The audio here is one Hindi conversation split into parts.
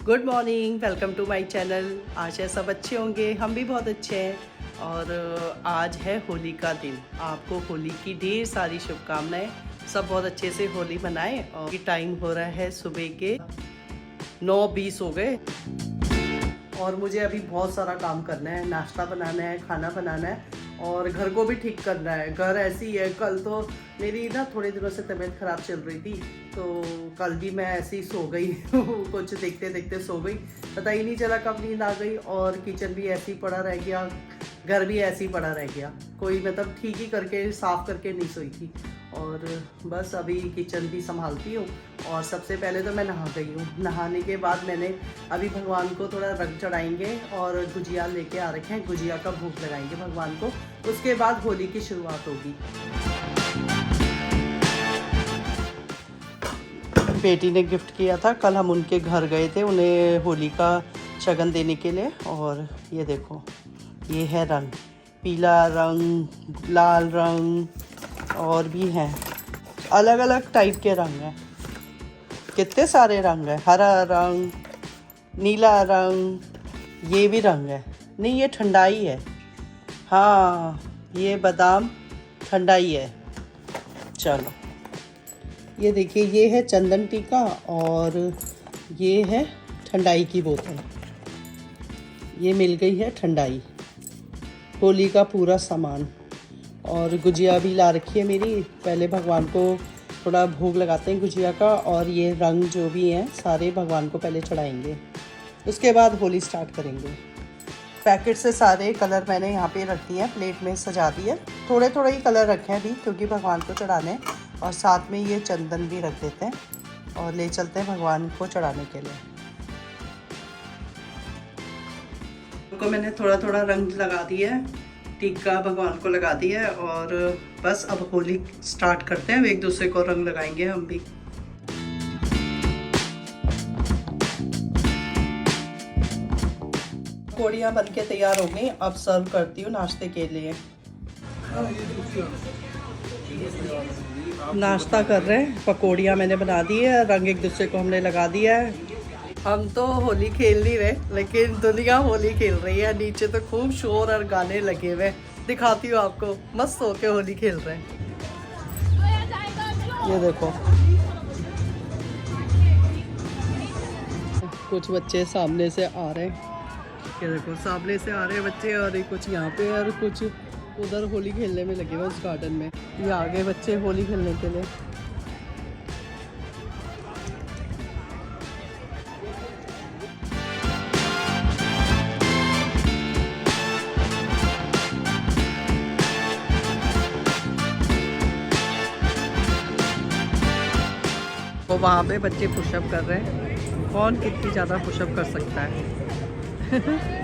Good morning, welcome to my channel. आशा सब अच्छे होंगे, हम भी बहुत अच्छे हैं। और आज है होली का दिन। आपको होली की ढेर सारी शुभकामनाएं। सब बहुत अच्छे से होली मनाएं। और टाइम हो रहा है सुबह के 9:20 हो गए और मुझे अभी बहुत सारा काम करना है। नाश्ता बनाना है, खाना बनाना है और घर को भी ठीक करना है। घर ऐसी है, कल तो मेरी ना थोड़े दिनों से तबीयत ख़राब चल रही थी, तो कल भी मैं ऐसे ही सो गई कुछ देखते देखते सो गई, पता ही नहीं चला कब नींद आ गई। और किचन भी ऐसे ही पड़ा रह गया, घर भी ऐसे ही पड़ा रह गया, कोई मतलब ठीक ही करके साफ़ करके नहीं सोई थी। और बस अभी किचन भी संभालती हूँ। और सबसे पहले तो मैं नहा गई हूँ। नहाने के बाद मैंने अभी भगवान को थोड़ा रंग चढ़ाएंगे और गुजिया लेके आ रखे हैं, गुजिया का भोग लगाएंगे भगवान को। उसके बाद होली की शुरुआत होगी। बेटी ने गिफ्ट किया था, कल हम उनके घर गए थे उन्हें होली का शगन देने के लिए। और ये देखो, ये है रंग, पीला रंग, लाल रंग और भी हैं, अलग अलग टाइप के रंग हैं। कितने सारे रंग हैं, हरा रंग, नीला रंग, ये भी रंग है। नहीं, ये ठंडाई है। हाँ, ये बादाम ठंडाई है। चलो, ये देखिए, ये है चंदन टीका और ये है ठंडाई की बोतल। ये मिल गई है ठंडाई, होली का पूरा सामान। और गुजिया भी ला रखी है मेरी। पहले भगवान को थोड़ा भोग लगाते हैं गुजिया का, और ये रंग जो भी हैं सारे भगवान को पहले चढ़ाएंगे, उसके बाद होली स्टार्ट करेंगे। पैकेट से सारे कलर मैंने यहाँ पे रख दिए हैं, प्लेट में सजा दिए। थोड़े थोड़े ही कलर रखे हैं अभी, क्योंकि भगवान को चढ़ाने हैं। और साथ में ये चंदन भी रख देते हैं और ले चलते हैं भगवान को चढ़ाने के लिए। उनको मैंने थोड़ा थोड़ा रंग लगा दिया है, टीका भगवान को लगा दिया है। और बस अब होली स्टार्ट करते हैं, एक दूसरे को रंग लगाएंगे हम भी। पकौड़ियाँ बन के तैयार हो गई, अब सर्व करती हूँ नाश्ते के लिए। नाश्ता कर रहे हैं, पकौड़ियाँ मैंने बना दी है, रंग एक दूसरे को हमने लगा दिया है। हम तो होली खेल नहीं रहे, लेकिन दुनिया होली खेल रही है। नीचे तो खूब शोर और गाने लगे हुए, दिखाती हूँ आपको। मस्त होके होली खेल रहे हैं। ये देखो, कुछ बच्चे सामने से आ रहे हैं। ये देखो, सामने से आ रहे हैं बच्चे, और कुछ यहाँ पे और कुछ उधर होली खेलने में लगे हुए उस गार्डन में। ये आगे बच्चे होली खेलने के लिए। तो वहाँ पे बच्चे पुशअप कर रहे हैं, कौन कितनी ज़्यादा पुशअप कर सकता है।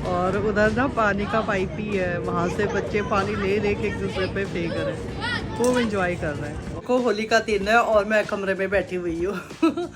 और उधर ना पानी का पाइप ही है, वहाँ से बच्चे पानी ले लेके एक दूसरे पे फेंक रहे हैं, खूब एंजॉय कर रहे हैं। को होली का दिन है और मैं कमरे में बैठी हुई हूँ।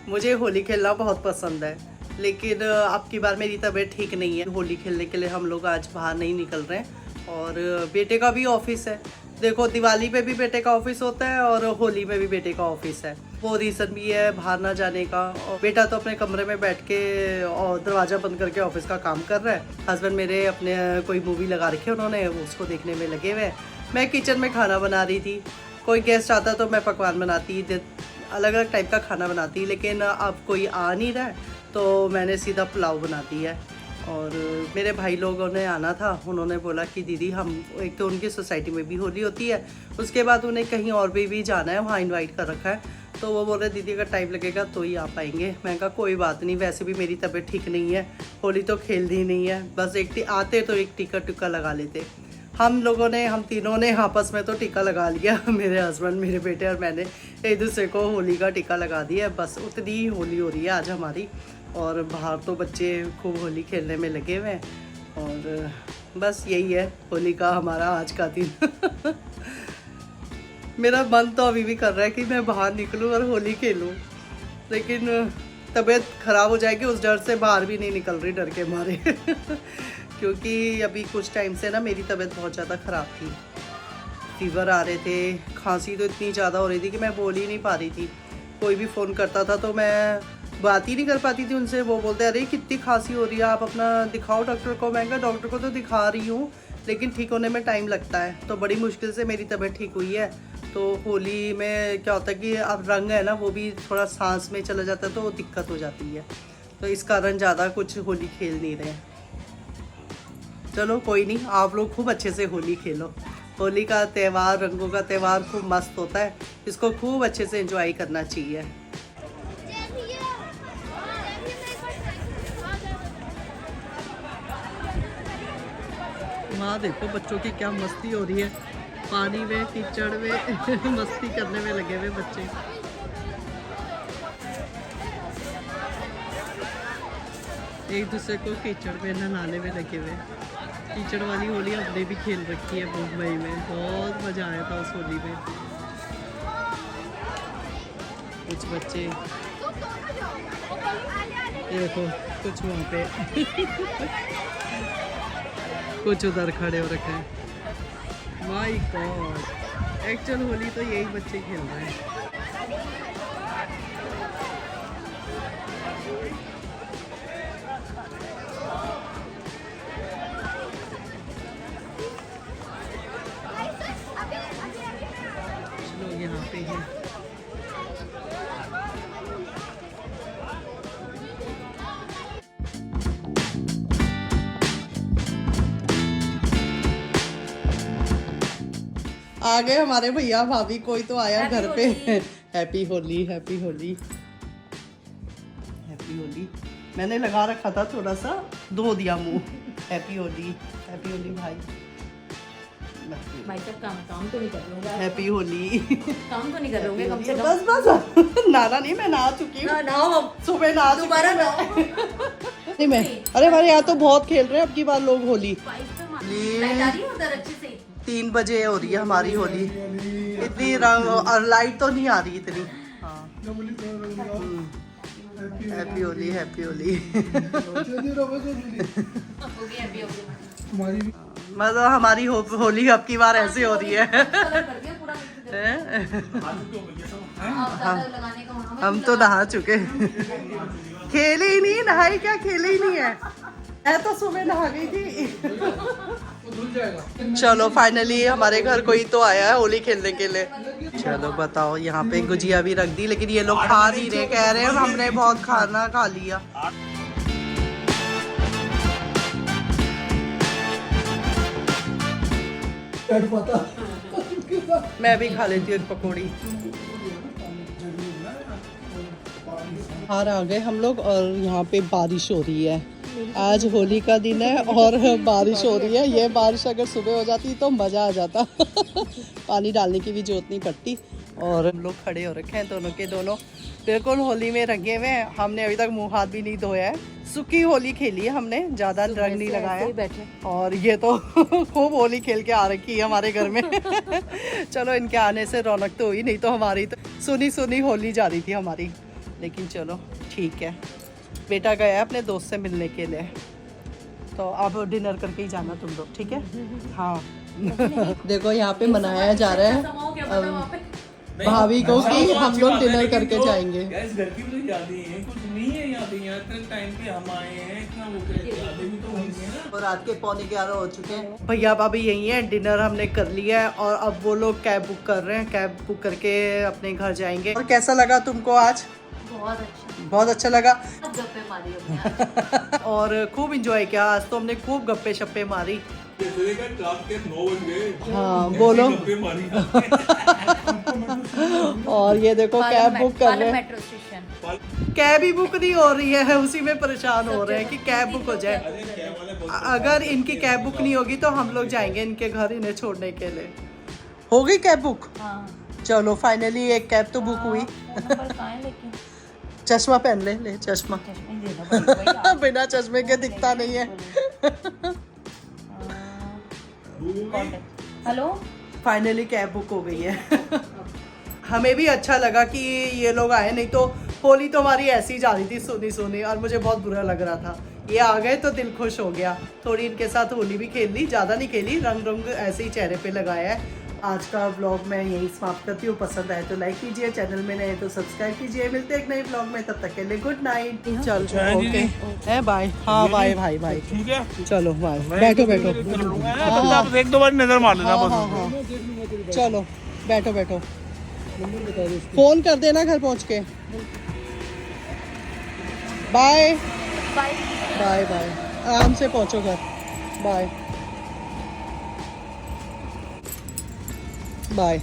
मुझे होली खेलना बहुत पसंद है, लेकिन अब की बार मेरी तबीयत ठीक नहीं है। होली खेलने के लिए हम लोग आज बाहर नहीं निकल रहे हैं। और बेटे का भी ऑफिस है। देखो, दिवाली पे भी बेटे का ऑफिस होता है और होली में भी बेटे का ऑफिस है। वो रीज़न भी है बाहर ना जाने का। और बेटा तो अपने कमरे में बैठ के और दरवाज़ा बंद करके ऑफिस का काम कर रहा है। हस्बैंड मेरे अपने कोई मूवी लगा रखी है उन्होंने, उसको देखने में लगे हुए हैं। मैं किचन में खाना बना रही थी। कोई गेस्ट आता तो मैं पकवान बनाती, अलग अलग टाइप का खाना बनाती, लेकिन अब कोई आ नहीं रहा है तो मैंने सीधा पुलाव बना दिया है। और मेरे भाई लोगों ने आना था, उन्होंने बोला कि दीदी हम, एक तो उनकी सोसाइटी में भी होली होती है, उसके बाद उन्हें कहीं और भी जाना है, वहाँ इनवाइट कर रखा है। तो वो बोल रहे दीदी अगर टाइम लगेगा तो ही आ पाएंगे। मैं कहा कोई बात नहीं, वैसे भी मेरी तबीयत ठीक नहीं है, होली तो खेलनी नहीं है, बस आते तो एक टीका टुक्का लगा लेते। हम तीनों ने आपस में तो टीका लगा लिया। मेरे हस्बैंड, मेरे बेटे और मैंने एक दूसरे को होली का टीका लगा दिया। बस उतनी ही होली हो रही है आज हमारी। और बाहर तो बच्चे खूब होली खेलने में लगे हुए हैं। और बस यही है होली का हमारा आज का दिन। मेरा मन तो अभी भी कर रहा है कि मैं बाहर निकलूं और होली खेलूं, लेकिन तबीयत ख़राब हो जाएगी उस डर से बाहर भी नहीं निकल रही, डर के मारे। क्योंकि अभी कुछ टाइम से ना मेरी तबीयत बहुत ज़्यादा ख़राब थी। फीवर आ रहे थे, खांसी तो इतनी ज़्यादा हो रही थी कि मैं बोल ही नहीं पा रही थी। कोई भी फ़ोन करता था तो मैं बात ही नहीं कर पाती थी उनसे। वो बोलते अरे कितनी खांसी हो रही है, आप अपना दिखाओ डॉक्टर को। मैं कहा डॉक्टर को तो दिखा रही हूँ, लेकिन ठीक होने में टाइम लगता है। तो बड़ी मुश्किल से मेरी तबीयत ठीक हुई है। तो होली में क्या होता है कि अब रंग है ना, वो भी थोड़ा सांस में चला जाता है, तो दिक्कत हो जाती है। तो इस कारण ज़्यादा कुछ होली खेल नहीं रहे। चलो कोई नहीं, आप लोग खूब अच्छे से होली खेलो। होली का त्यौहार, रंगों का त्यौहार खूब मस्त होता है, इसको खूब अच्छे से एंजॉय करना चाहिए। वहाँ देखो बच्चों की क्या मस्ती हो रही है, पानी में, कीचड़ में मस्ती करने में लगे हुए बच्चे। एक दूसरे को कीचड़ में नहलाने में लगे हुए। कीचड़ वाली होली हमने भी खेल रखी है मुंबई में, बहुत मज़ा आया था उस होली में। कुछ बच्चे देखो, कुछ वहाँ पे कुछ उधर खड़े हो रखे हैं। माय गॉड, एक्चुअल होली तो यही बच्चे खेल रहे हैं। कुछ लोग यहाँ पे हैं। आ गए हमारे भैया भाभी, कोई तो आया घर पे। Happy Holi, happy Holi, happy Holi. मैंने लगा रखा था, थोड़ा सा धो दिया मुंह। हैप्पी होली, हैप्पी होली भाई। भाई साहब काम तो नहीं कर रहे होंगे। हैप्पी होली। काम तो नहीं कर रहे होंगे कम से कम। बस बस नाना नहीं, मैं नहा चुकी हूँ। सुबह नहा दोबारा नहीं मैं। अरे हमारे यहाँ तो बहुत खेल रहे हैं अब की बार लोग होली। लाइट आ रही है उधर अच्छे से? 3 बजे हो रही है हमारी होली। इतनी रंग और लाइट तो नहीं आ रही इतनी। हाँ, हैप्पी होली, हैप्पी होली। मतलब हमारी होली अब की बार ऐसे हो रही है। हम तो नहा चुके, खेले ही नहीं, नहाए क्या, खेले ही नहीं है। मैं तो सुबह नहा गई थी। चलो फाइनली हमारे घर कोई तो आया है होली खेलने के लिए। चलो बताओ, यहाँ पे गुजिया भी रख दी, लेकिन ये लोग खा नहीं रहे, कह रहे हैं हमने बहुत खाना खा लिया। मैं भी खा लेती हूँ पकौड़ी। बाहर आ गए हम लोग और यहाँ पे बारिश हो रही है। आज होली का दिन है और बारिश हो रही है। ये बारिश अगर सुबह हो जाती तो मज़ा आ जाता। पानी डालने की भी जरूरत नहीं पड़ती। और हम लोग खड़े हो रखे हैं, दोनों के दोनों बिल्कुल होली में रंगे हुए हैं। हमने अभी तक मुंह हाथ भी नहीं धोया है। सूखी होली खेली है हमने, ज़्यादा रंग नहीं लगाया। और ये तो खूब होली खेल के आ रखी है हमारे घर में। चलो इनके आने से रौनक तो हुई, नहीं तो हमारी तो सुनी सुनी होली जा रही थी हमारी। लेकिन चलो ठीक है, बेटा गया है अपने दोस्त से मिलने के लिए, तो अब डिनर करके ही जाना तुम लोग, ठीक है? हाँ। देखो यहाँ पे मनाया जा रहा है भाभी को कि हम लोग डिनर करके जाएंगे। घर की भी तो यादें हैं, कुछ नहीं है यादें, यहाँ तक टाइम पे हम आए हैं, इतना वो यादें भी तो होंगी ना। और रात के 11:45 हो चुके हैं। भैया भाभी यही है, डिनर हमने कर लिया है और अब वो लोग कैब बुक कर रहे हैं। कैब बुक करके अपने घर जाएंगे। और कैसा लगा तुमको आज? बहुत अच्छा, बहुत अच्छा लगा। गप्पे मारी हमने। और खूब इंजॉय किया आज तो हमने, खूब गप्पे शप्पे मारी। रात के 9 बज गए। हाँ बोलो। और ये देखो कैब बुक कर रहे हैं, मेट्रो स्टेशन। कैब ही बुक नहीं हो रही है, उसी में परेशान हो रहे हैं कि कैब बुक हो जाए। अगर इनकी कैब बुक नहीं होगी तो हम लोग जाएंगे इनके घर इन्हें छोड़ने के लिए। हो गई कैब बुक? हाँ। चलो फाइनली एक कैब तो बुक हुई। नंबर कहाँ है लेकिन? चश्मा पहन ले, ले चश्मा। चश्मे दे दो भाई। बिना चश्मे के दिखता नहीं है। हेलो, फाइनली कैब बुक हो गई है। हमें भी अच्छा लगा कि ये लोग आए, नहीं तो होली तो हमारी ऐसी ही जा रही थी सुनी सुनी, और मुझे बहुत बुरा लग रहा था। ये आ गए तो दिल खुश हो गया। थोड़ी इनके साथ होली भी खेल ली, ज़्यादा नहीं खेली, रंग रंग ऐसे ही चेहरे पे लगाया है। आज का व्लॉग मैं यही समाप्त करती हूँ। पसंद आए तो लाइक कीजिए, चैनल में नए तो सब्सक्राइब कीजिए। मिलते हैं एक नए व्लॉग में, तब तक के लिए गुड नाइट। चल ओके है बाय। हाँ बाय भाई बाय। ठीक है, चलो बाय। बैठो बैठो। आप एक दो बार नजर मार लेना हाँ बस। हाँ हाँ चलो बैठो बैठो। फोन कर देना घर पहुँच के। Bye bye. Bye bye. आराम से पहुँचो घर। Bye bye.